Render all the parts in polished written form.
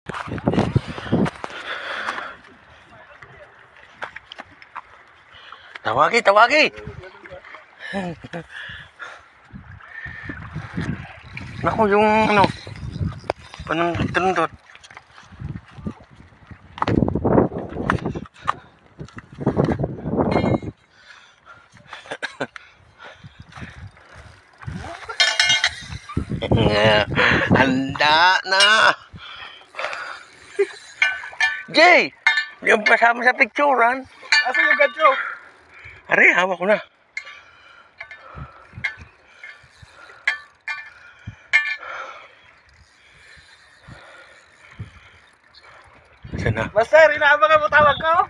Tawagi, tawagi. Naku, yung ano, panundot-tundot. Handa na. Jay, yung pasama sa picturean. Asan yung gadyo? Ari, hawak ko na. Saan na? Master, inaabangan mo tawag ko?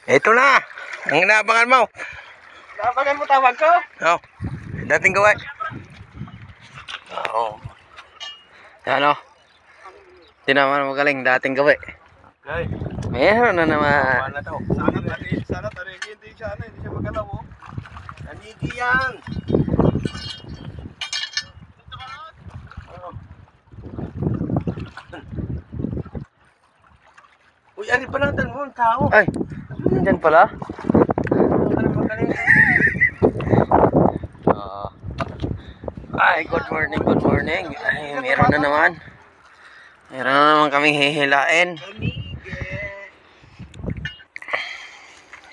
Ito na. Ang inaabangan mo. Inaabangan mo tawag ko? Oh, dating gawin. Oo. Ano? Hindi naman magaling dating gawin. Okay. Meron na naman. Sana tarigin din siya, hindi siya magalaw, oh. Tanigi yan. Uy, ari pa natin mo ang tao. Ay, nandyan pala. Ay, good morning, good morning. Ay, meron na naman. Meron na naman kaming hihilain.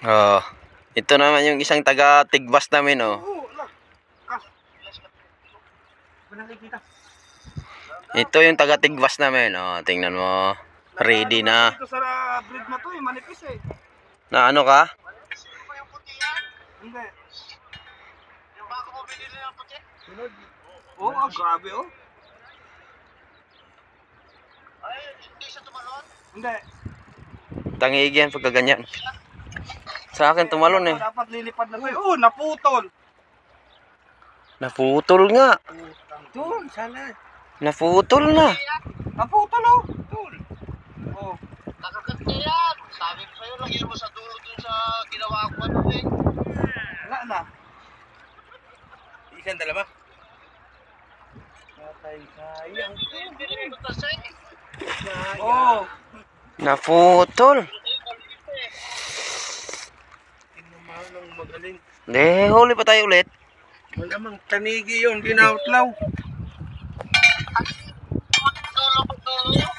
Oh, ito naman yung isang taga-tigbas namin, oh. Ito yung taga-tigbas namin, oh. Tingnan mo. Ready na. Ito sa breed na to, manipis eh. Na ano ka? Hindi. Yung bago mo binili ng puti? Oo, grabe, oh. Ay, hindi siya tumalon? Hindi. Tangigi yan pagka ganyan. Sa akin tumalon eh. Dapat lilipad na kayo. Oh, naputol. Naputol nga. Doon, sana. Naputol na. Naputol, oh. Doon. Oh. Nakagat niya yan. Sabi ko sa'yo, lagyan mo sa dulo dun sa ginawa ko ano eh. Wala na. Isang dalawa. Patay sayang. Hindi mo tasay. Oh. Naputol. Tinamahan ng magaling. Hindi, huli pa tayo ulit. Malamang tanigi yun, dinautlaw. Dulo ko dulo.